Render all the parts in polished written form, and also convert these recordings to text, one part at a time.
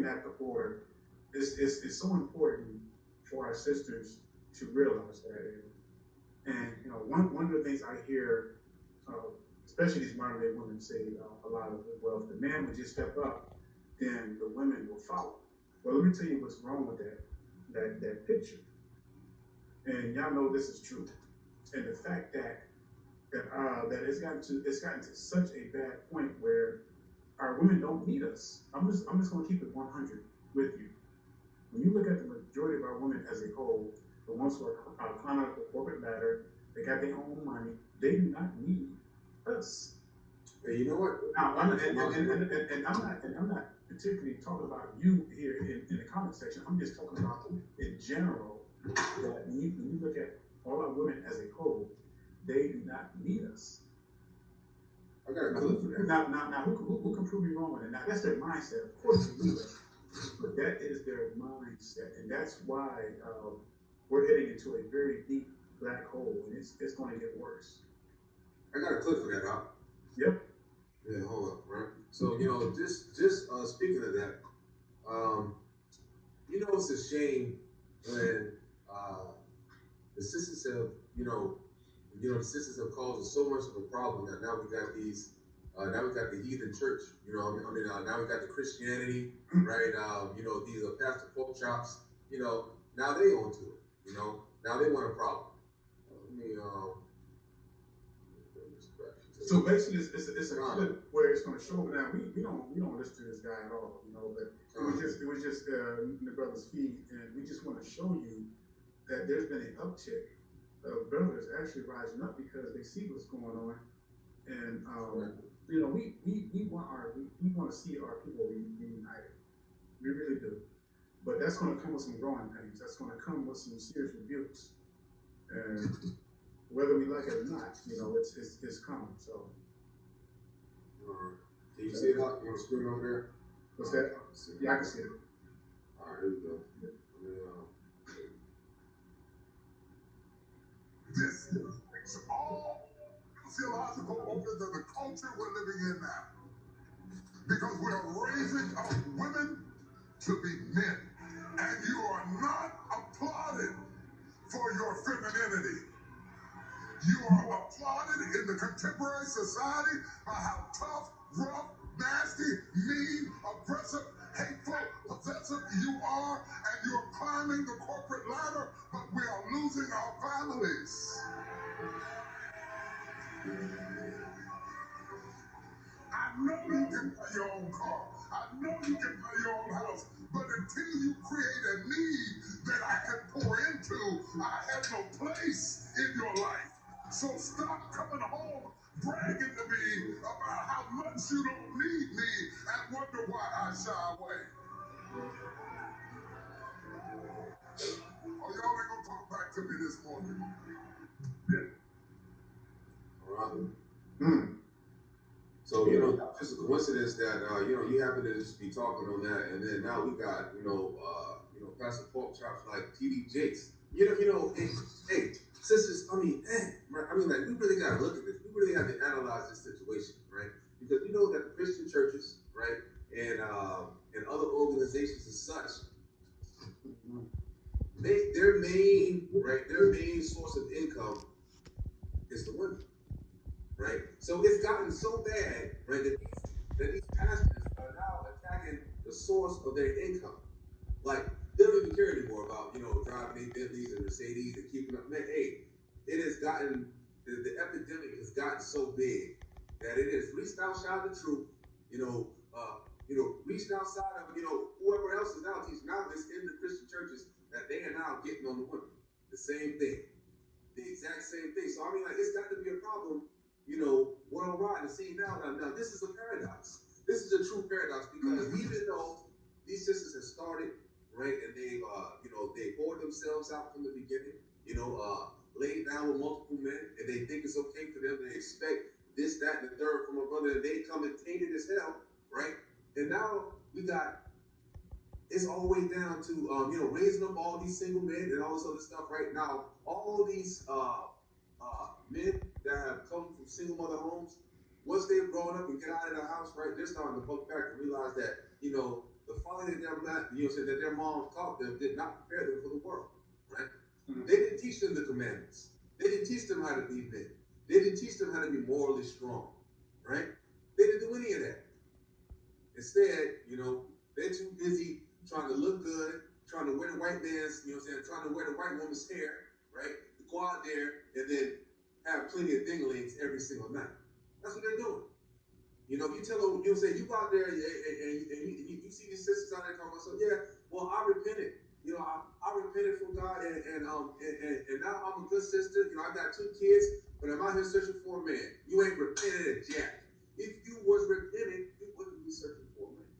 looking at the order, it's so important for our sisters to realize that. And one of the things I hear, especially these modern day women say a lot of, well, if the man would just step up, then the women will follow. Well, let me tell you what's wrong with that picture. And y'all know this is true. And the fact that it's gotten to such a bad point where our women don't need us. I'm just going to keep it 100 with you. When you look at the majority of our women as a whole, the ones who are climbing up the corporate ladder, they got their own money, they do not need us. And you know what? Now, I'm not particularly talking about you here in the comment section. I'm just talking about in general that when you look at all our women as a whole, they do not need us. I got a clip for that. Now, who can prove me wrong with it? Now, that's their mindset. Of course, they need us, but that is their mindset, and that's why we're heading into a very deep black hole, and it's going to get worse. I got a clip for that, huh? Yep. Yeah, hold up, right? So, just speaking of that, it's a shame when the sisters have, the sisters have caused us so much of a problem that now we got these, now we got the heathen church, now we got the Christianity, right? These pastor pork chops, now they on to it, now they want a problem. So basically, it's a clip where it's going to show. Now we don't listen to this guy at all, but it was just the brother's feed, and we just want to show you that there's been an uptick of brothers actually rising up because they see what's going on, and we want to see our people reunited. We really do, but that's going to come with some growing pains. That's going to come with some serious rebukes, and whether we like it or not, it's coming. So, can you see it on the screen over there? What's that? Yeah, I can see it. All right, here we go. This is all physiological organs of the culture we're living in now. Because we are raising up women to be men. And you are not applauded for your femininity. You are applauded in the contemporary society by how tough, rough, nasty, mean, aggressive, hateful, possessive you are, and you're climbing the corporate ladder, but we are losing our families. I know you can buy your own car. I know you can buy your own house. But until you create a need that I can pour into, I have no place in your life. So stop coming home bragging to me about how much you don't need me and wonder why I shy away. Oh, y'all ain't gonna talk back to me this morning. All right. So, just a coincidence that, you happen to just be talking on that, and then now we got, Pastor Pork Chops like T.D. Jakes. Hey, sisters, we really got to look at this. We really have to analyze this situation, right? Because we know that the Christian churches, right, and other organizations as such, their main source of income is the women. Right? So it's gotten so bad, right, that these pastors are now attacking the source of their income. Like, they don't even care anymore about, driving their Bentleys and Mercedes and keeping up. Man, hey, it has gotten, the epidemic has gotten so big that it has reached outside the truth, reached outside of, whoever else is now teaching. Now it's in the Christian churches that they are now getting on the women. The same thing. The exact same thing. So, it's got to be a problem, worldwide. And see, now, this is a paradox. This is a true paradox because even though these sisters have started, right, and they've, they poured themselves out from the beginning, laid down with multiple men, and they think it's okay for them to expect this, that, and the third from a brother, and they come and tainted as hell, right? And now we got, it's all the way down to, raising up all these single men and all this other stuff right now. All these men that have come from single mother homes, once they've grown up and get out of the house, right, they're starting to look back and realize that, the folly that that their moms taught them did not prepare them for the world, right? Mm-hmm. They didn't teach them the commandments. They didn't teach them how to be men. They didn't teach them how to be morally strong, right? They didn't do any of that. Instead, they're too busy trying to look good, trying to wear the white man's, trying to wear the white woman's hair, right? To go out there and then have plenty of dinglings every single night. That's what they're doing. You tell them, you go out there and you see these sisters out there talking about, so yeah, well, I repented. I repented from God and now I'm a good sister. I got 2 kids, but I'm out here searching for a man. You ain't repented a jack. If you was repentant, you wouldn't be searching for a man.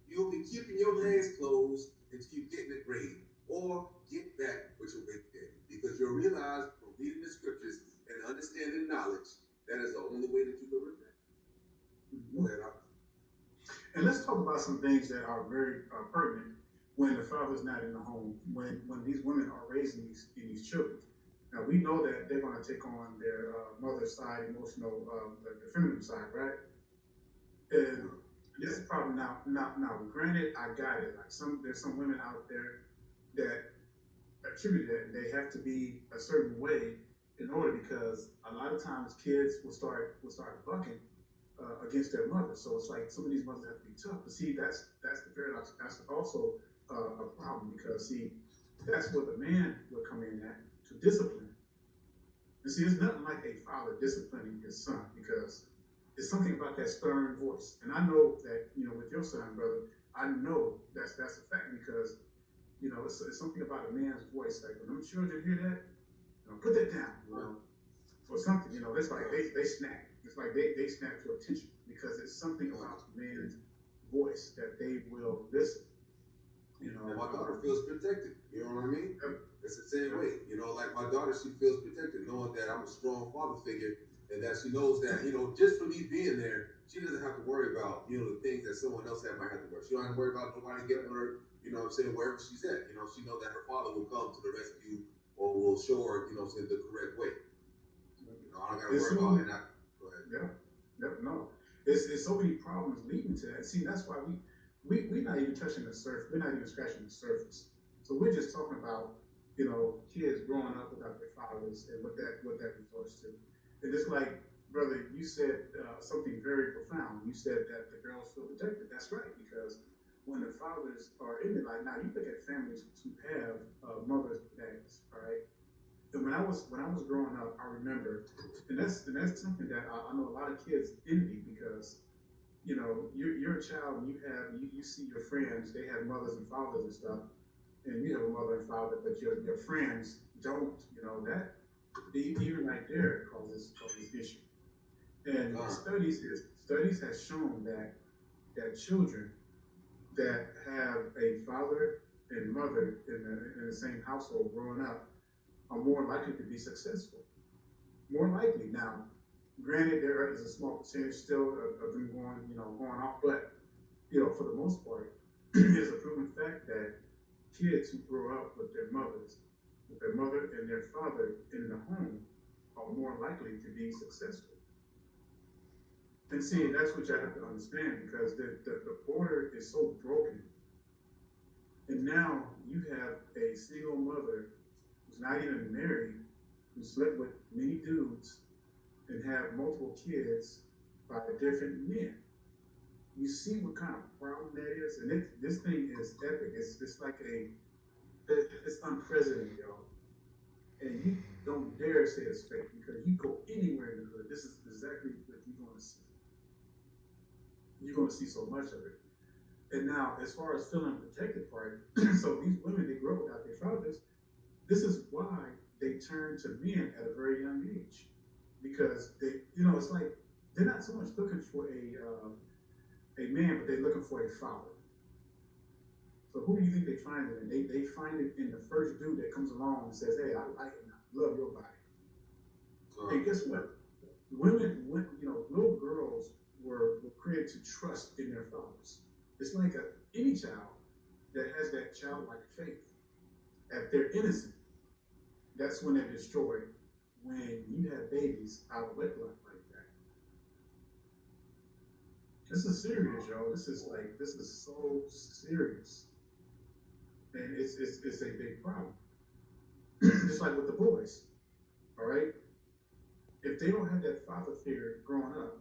You'll be keeping your legs closed until you get in the grave or get back with your wicked daddy, because you'll realize from reading the scriptures and understanding knowledge, that is the only way that you can repent. Go ahead, and let's talk about some things that are very pertinent when the father's not in the home, when these women are raising these children. Now, we know that they're going to take on their mother's side, emotional, the feminine side, right? And this is probably now, granted, I got it. Like there's some women out there that attribute that they have to be a certain way in order, because a lot of times kids will start bucking against their mother. So it's like some of these mothers have to be tough. But see, that's the paradox. That's also a problem, because see, that's where the man would come in at to discipline. And see, it's nothing like a father disciplining his son, because it's something about that stern voice. And I know that, with your son, brother, I know that's a fact, because, it's something about a man's voice. Like when them children hear that, put that down, or something, it's like they snap. It's like they snap to attention, because it's something about the man's voice that they will listen. And my daughter feels protected. You know what I mean? It's the same way. Like my daughter, she feels protected knowing that I'm a strong father figure, and that she knows that, just for me being there, she doesn't have to worry about, the things that someone else might have to worry. She don't have to worry about nobody getting her, wherever she's at. She knows that her father will come to the rescue, or will show her, the correct way. I don't got to worry about it. Go ahead. Yeah. No. It's so many problems leading to that. See, that's why we're not even touching the surface. We're not even scratching the surface. So we're just talking about, kids growing up without their fathers and what that results to. And it's like, brother, you said something very profound. You said that the girls feel protected. That's right, because when the fathers are in it, like now you look at families who have mothers and dads, all right? And when I was growing up, I remember, and that's something that I know a lot of kids envy, because you're a child and you see your friends, they have mothers and fathers and stuff, and you have a mother and father, but your friends don't. That even right there causes issue. And studies has shown that children that have a father and mother in the same household growing up are more likely to be successful. More likely. Now, granted, there is a small percentage still of them going off, but for the most part, it's a proven fact that kids who grow up with their mother and their father in the home are more likely to be successful. And see, that's what you have to understand, because the order is so broken. And now you have a single mother who's not even married, who slept with many dudes and have multiple kids by different men. You see what kind of problem that is? And this thing is epic. It's like it's unprecedented, y'all. And you don't dare say it's fake, because you go anywhere in the hood, this is exactly what you're going to see. You're going to see so much of it. And now, as far as feeling protected part, so these women, they grow without their fathers. This is why they turn to men at a very young age, because they, it's like they're not so much looking for a man, but they're looking for a father. So who do you think they find it in? They find it in the first dude that comes along and says, "Hey, I like him. I love your body." And guess what? Little girls were created to trust in their fathers. It's like any child that has that childlike faith. If they're innocent, that's when they're destroyed. When you have babies out of wedlock like This is serious, y'all. This is so serious, and it's a big problem. Just like with the boys, all right. If they don't have that father figure growing up,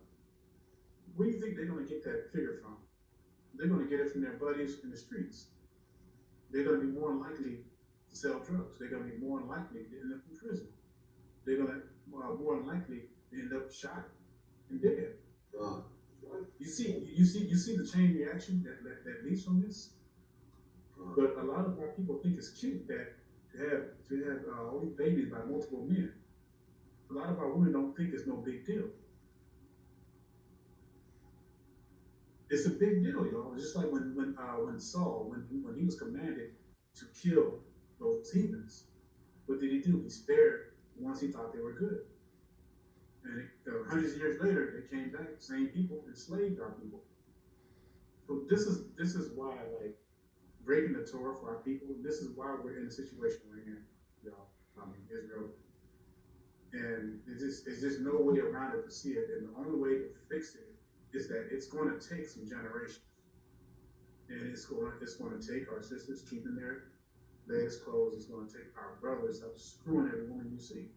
where do you think they're going to get that figure from? They're going to get it from their buddies in the streets. They're going to be more likely to sell drugs. They're going to be more likely to end up in prison. They're going to more likely to end up shot and dead. You see the chain reaction that leads from this. But a lot of our people think it's cute that to have all these babies by multiple men. A lot of our women don't think it's no big deal. It's a big deal, y'all. Just like when Saul, when he was commanded to kill those heathens, what did he do? He spared the ones he thought they were good. And hundreds of years later, they came back, same people, enslaved our people. So this is why, like, breaking the Torah for our people. This is why we're in the situation we're in, y'all. Israel. And it's just no way around it to see it. And the only way to fix it is that it's going to take some generations, and it's going to take our sisters keeping their legs closed. It's going to take our brothers up screwing every woman you see.